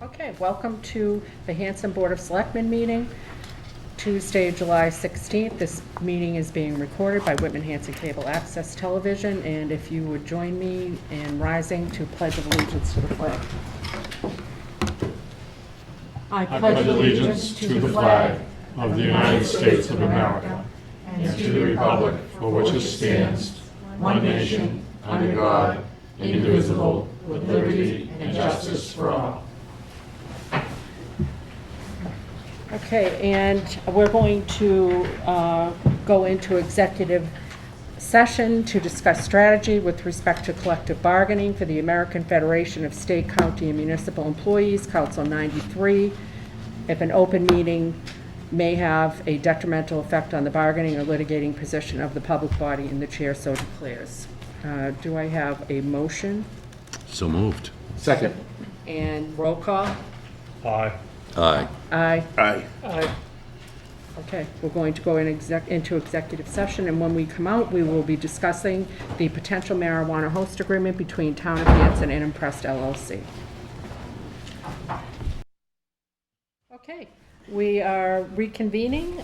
Okay, welcome to the Hanson Board of Selectmen meeting, Tuesday, July 16th. This meeting is being recorded by Whitman Hanson Cable Access Television, and if you would join me in rising to pledge of allegiance to the flag. I pledge allegiance to the flag of the United States of America and to the republic for which it stands, one nation, under God, indivisible, with liberty and justice for all. Okay, and we're going to go into executive session to discuss strategy with respect to collective bargaining for the American Federation of State, County, and Municipal Employees, Council 93. If an open meeting may have a detrimental effect on the bargaining or litigating position of the public body, and the chair so declares. Do I have a motion? So moved. Second. And roll call? Aye. Aye. Aye. Aye. Aye. Okay, we're going to go into executive session, and when we come out, we will be discussing the potential marijuana host agreement between Town of Hanson and Impressed LLC. Okay, we are reconvening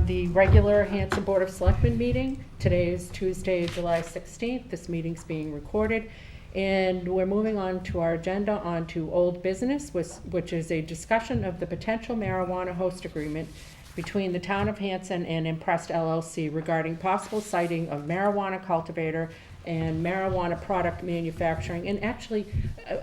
the regular Hanson Board of Selectmen meeting. Today is Tuesday, July 16th. This meeting's being recorded. And we're moving on to our agenda, on to old business, which is a discussion of the potential marijuana host agreement between the Town of Hanson and Impressed LLC regarding possible siting of marijuana cultivator and marijuana product manufacturing. And actually,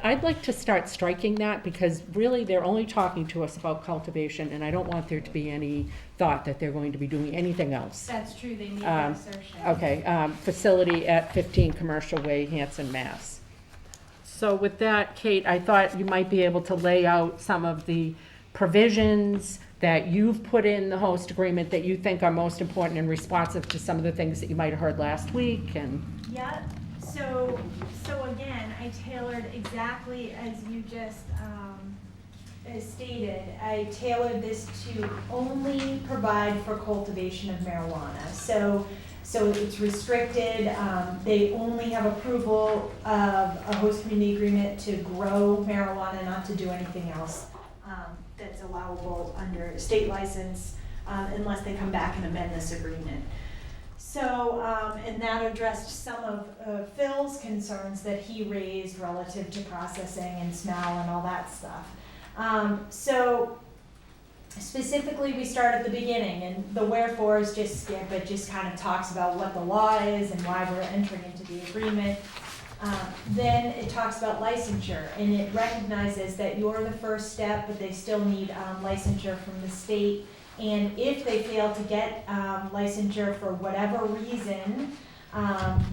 I'd like to start striking that, because really they're only talking to us about cultivation, and I don't want there to be any thought that they're going to be doing anything else. That's true, they made that assertion. Okay, facility at 15 Commercial Way, Hanson, Mass. So with that, Kate, I thought you might be able to lay out some of the provisions that you've put in the host agreement that you think are most important and responsive to some of the things that you might have heard last week. And Yeah, so again, I tailored exactly as you just stated. I tailored this to only provide for cultivation of marijuana. So it's restricted. They only have approval of a host community agreement to grow marijuana, not to do anything else that's allowable under state license, unless they come back and amend this agreement. So, and that addressed some of Phil's concerns that he raised relative to processing and smell and all that stuff. So specifically, we start at the beginning, and the wherefores just skip. It just kind of talks about what the law is and why we're entering into the agreement. Then it talks about licensure, and it recognizes that you're the first step, but they still need licensure from the state. And if they fail to get licensure for whatever reason,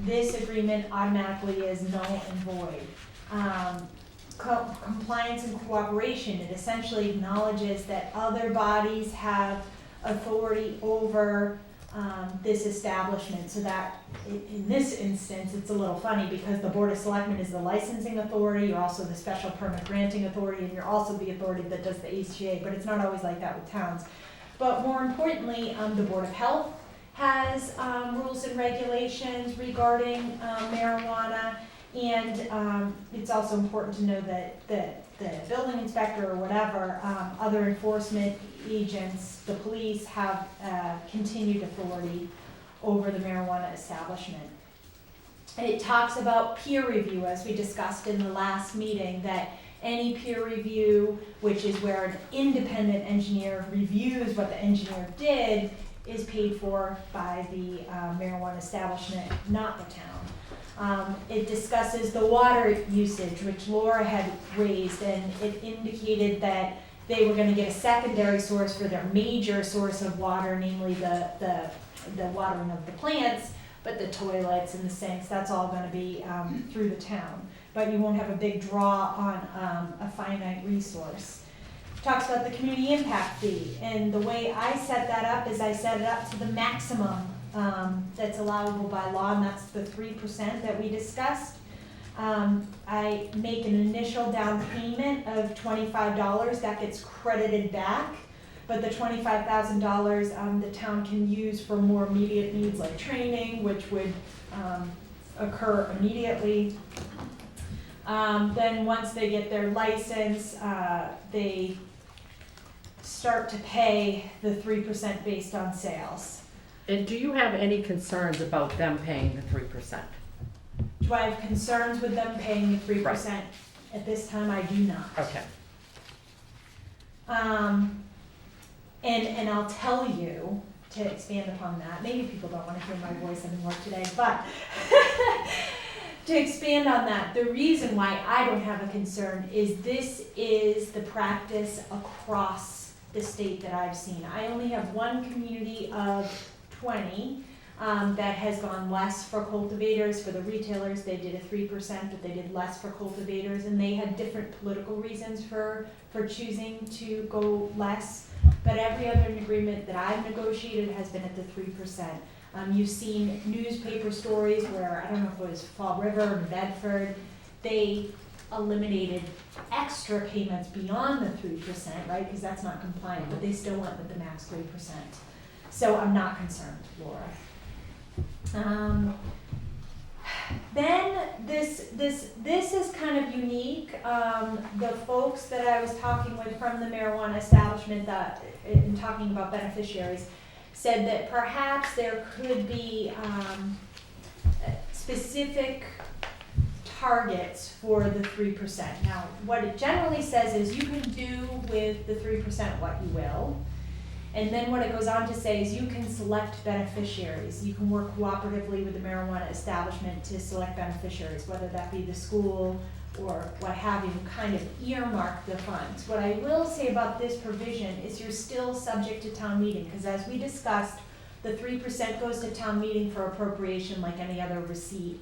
this agreement automatically is null and void. Compliance and cooperation, it essentially acknowledges that other bodies have authority over this establishment, so that in this instance it's a little funny, because the Board of Selectmen is the licensing authority, you're also the special permit granting authority, and you're also the authority that does the ACA, but it's not always like that with towns. But more importantly, the Board of Health has rules and regulations regarding marijuana. And it's also important to know that the building inspector or whatever, other enforcement agents, the police have continued authority over the marijuana establishment. It talks about peer review, as we discussed in the last meeting, that any peer review, which is where an independent engineer reviews what the engineer did, is paid for by the marijuana establishment, not the town. It discusses the water usage, which Laura had raised, and it indicated that they were going to get a secondary source for their major source of water, namely the watering of the plants, but the toilets and the sinks, that's all going to be through the town. But you won't have a big draw on a finite resource. Talks about the community impact fee, and the way I set that up is I set it up to the maximum that's allowable by law, and that's the 3% that we discussed. I make an initial down payment of $25 that gets credited back, but the $25,000 the town can use for more immediate needs like training, which would occur immediately. Then once they get their license, they start to pay the 3% based on sales. And do you have any concerns about them paying the 3%? Do I have concerns with them paying the 3%? At this time, I do not. Okay. And I'll tell you, to expand upon that, maybe people don't want to hear my voice anymore today, but to expand on that, the reason why I don't have a concern is this is the practice across the state that I've seen. I only have one community of 20 that has gone less for cultivators. For the retailers, they did a 3%, but they did less for cultivators, and they had different political reasons for choosing to go less. But every other agreement that I've negotiated has been at the 3%. You've seen newspaper stories where, I don't know if it was Fall River or Bedford, they eliminated extra payments beyond the 3%, right? Because that's not compliant, but they still went with the max 3%. So I'm not concerned, Laura. Then this is kind of unique. The folks that I was talking with from the marijuana establishment that in talking about beneficiaries said that perhaps there could be specific targets for the 3%. Now, what it generally says is you can do with the 3% what you will. And then what it goes on to say is you can select beneficiaries. You can work cooperatively with the marijuana establishment to select beneficiaries, whether that be the school or what have you, kind of earmark the funds. What I will say about this provision is you're still subject to town meeting, because as we discussed, the 3% goes to town meeting for appropriation like any other receipt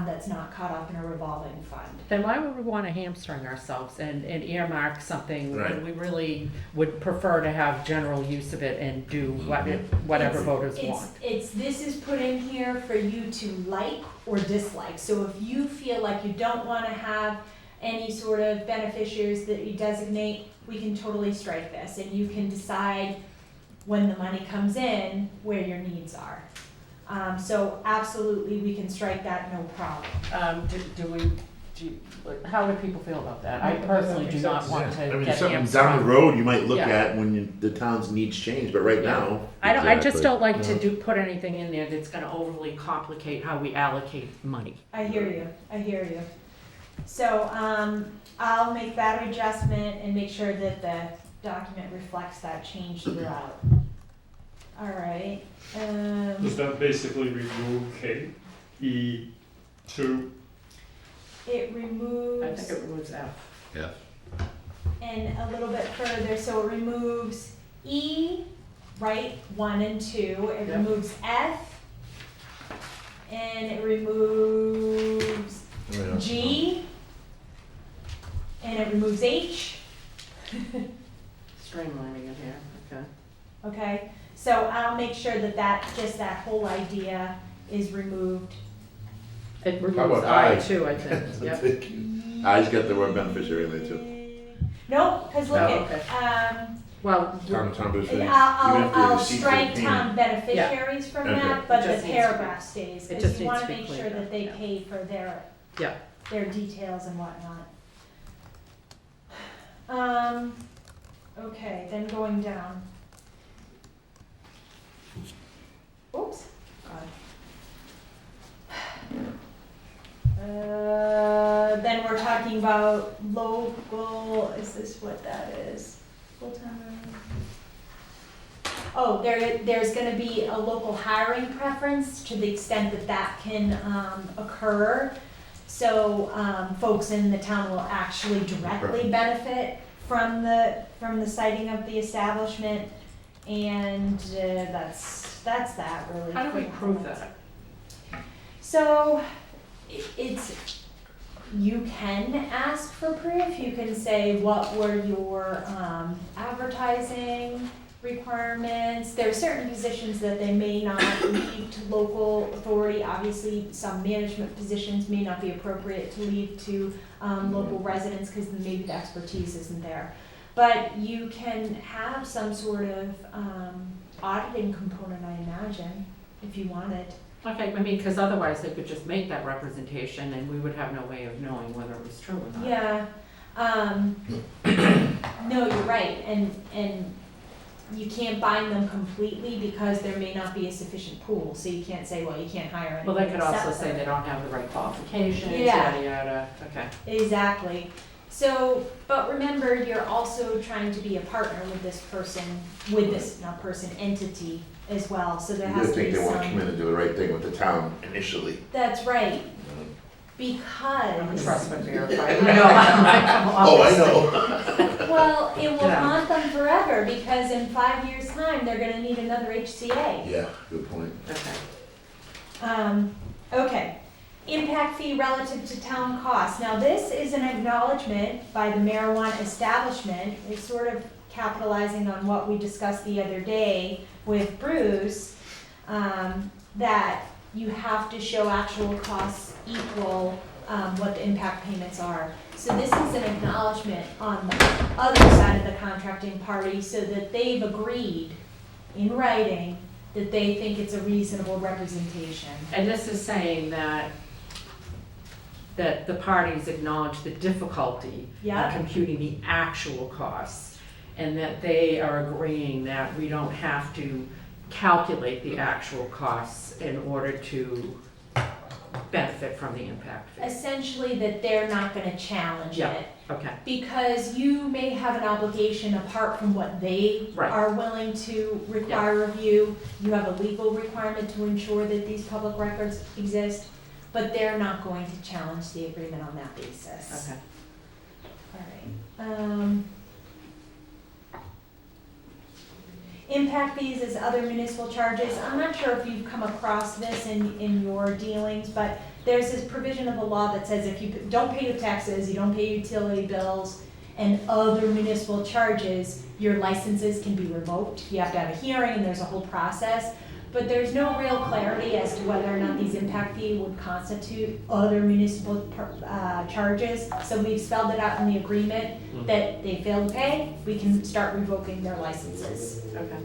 that's not caught up in a revolving fund. Then why would we want to hamstring ourselves and earmark something Right. when we really would prefer to have general use of it and do whatever voters want? This is put in here for you to like or dislike. So if you feel like you don't want to have any sort of beneficiaries that you designate, we can totally strike this, and you can decide when the money comes in where your needs are. So absolutely, we can strike that, no problem. How do people feel about that? I personally do not want to I mean, get something hamstrung. down the road you might look Yeah. at when the town's needs change, but right now, I just Exactly. don't like to put anything in there that's gonna overly complicate how we allocate money. I hear you. So, I'll make that adjustment and make sure that the document reflects that change throughout. All right, Does that basically remove K, E, 2? it I removes, think it removes F. Yeah. and a little bit further, so it removes E, right, 1 and 2, it Yep. removes F, and it removes Yeah. G, and it removes H. Streamlining it here, okay. Okay, so I'll make sure that that whole idea is removed. It How removes about I I? too, I think, yep. I's got the word beneficiary in there too. No, because look Oh, at, Well, Town beneficiary. I'll strike town beneficiaries from Okay. that, but It the just needs to be- paragraph stays, it because just you needs wanna to be make sure cleaned that up, they yeah. pay for yeah, their details and whatnot. Okay, then going down. Oops. Then we're talking about local, is this what that is? Full-time. Oh, there's gonna be a local hiring preference to the extent that that can occur. So, folks in the town will actually directly benefit from the siting of the establishment, and that's that really. how do we prove that? So, you can ask for proof, you can say, what were your advertising requirements? There are certain positions that they may not leave to local authority, obviously some management positions may not be appropriate to leave to local residents because maybe the expertise isn't there. But you can have some sort of auditing component, I imagine, if you wanted. Okay, I mean, because otherwise they could just make that representation and we would have no way of knowing whether it was true or not. Yeah, no, you're right, and you can't bind them completely because there may not be a sufficient pool, so you can't say, well, you can't hire anyone. Well, they could also except say for- they don't have the right qualifications, Yeah. yada, yada, okay. Exactly. So, but remember, you're also trying to be a partner with this person, with this, not person, entity as well, so there You has would to be think they want to come in some. and do the right thing with the town initially. That's right, I'm a because, trust but verify. I know, I'm Oh, I obviously. know. well, it will Yeah. haunt them forever, because in 5 years' time, they're gonna need another HCA. Yeah, good point. Okay. Okay, impact fee relative to town costs. Now, this is an acknowledgement by the marijuana establishment. It's sort of capitalizing on what we discussed the other day with Bruce, that you have to show actual costs equal what the impact payments are. So this is an acknowledgement on the other side of the contracting party, so that they've agreed in writing that they think it's a reasonable representation. And this is saying that the parties acknowledge the difficulty Yeah. in computing the actual costs, and that they are agreeing that we don't have to calculate the actual costs in order to benefit from the impact fee. Essentially, that they're not gonna challenge Yeah. it. Okay, Because you may have an obligation apart from what they Right. are willing to require of you. You have a legal requirement to ensure that these public records exist, but they're not going to challenge the agreement on that basis. okay. Alright, impact fees as other municipal charges. I'm not sure if you've come across this in your dealings, but there's this provision of the law that says if you don't pay your taxes, you don't pay utility bills, and other municipal charges, your licenses can be revoked. You have to have a hearing and there's a whole process. But there's no real clarity as to whether or not these impact fees would constitute other municipal charges. So we've spelled it out in the agreement that they fail to pay, we can start revoking their licenses. Okay.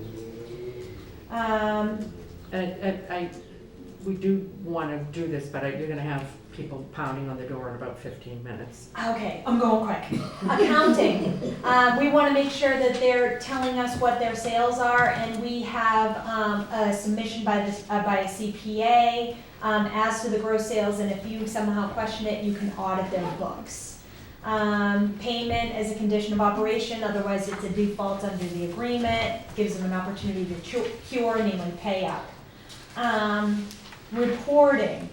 And we do want to do this, but you're gonna have people pounding on the door in about 15 minutes. Okay, I'm going quick. Accounting, we wanna make sure that they're telling us what their sales are, and we have, a submission by a CPA, as to the gross sales, and if you somehow question it, you can audit their books. Payment as a condition of operation, otherwise it's a default under the agreement, gives them an opportunity to cure, namely pay up. Reporting,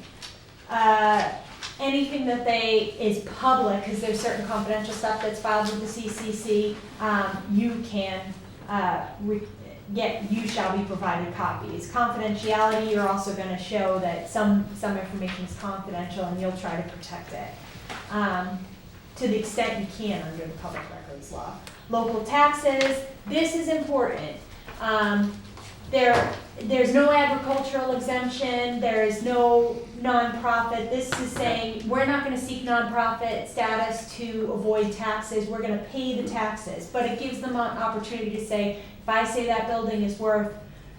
anything that is public, because there's certain confidential stuff that's filed with the CCC, you can, you shall be provided copies. Confidentiality, you're also gonna show that some information is confidential and you'll try to protect it. To the extent you can under the public records law. Local taxes, this is important. There's no agricultural exemption, there is no nonprofit. This is saying, we're not gonna seek nonprofit status to avoid taxes, we're gonna pay the taxes. But it gives them an opportunity to say, if I say that building is worth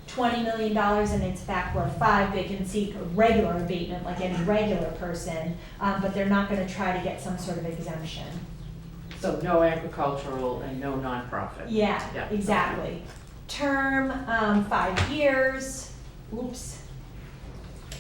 $20 million and it's in fact worth 5, they can seek a regular abatement like any regular person, but they're not gonna try to get some sort of exemption. So no agricultural and no nonprofit. Yeah, Yeah. exactly. Term, 5 years, oops,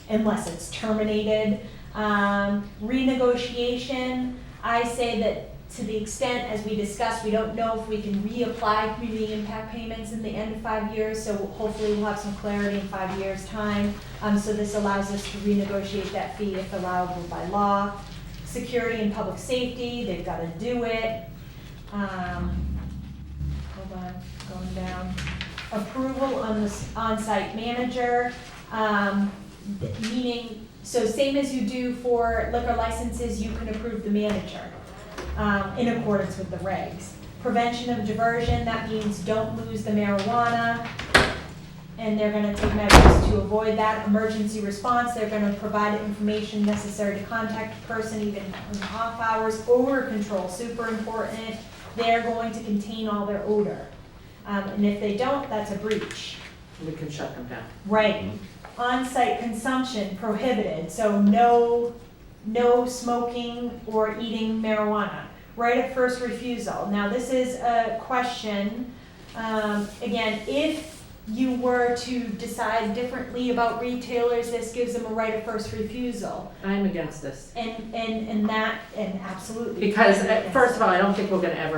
unless it's terminated. Renegotiation, I say that to the extent, as we discussed, we don't know if we can reapply community impact payments in the end of 5 years, so hopefully we'll have some clarity in 5 years' time. So this allows us to renegotiate that fee if allowable by law. Security and public safety, they've got to do it. Hold on, going down. Approval on the on-site manager, meaning, so same as you do for liquor licenses, you can approve the manager in accordance with the regs. Prevention of diversion, that means don't lose the marijuana, and they're gonna take measures to avoid that. Emergency response, they're gonna provide information necessary to contact a person even in off hours. Odor control, super important, they're going to contain all their odor. And if they don't, that's a breach. We can shut them down. Right. on-site consumption prohibited, so no smoking or eating marijuana. Right of first refusal. Now, this is a question, again, if you were to decide differently about retailers, this gives them a right of first refusal. I'm against this. And absolutely. Because, first of all, I don't think we're gonna ever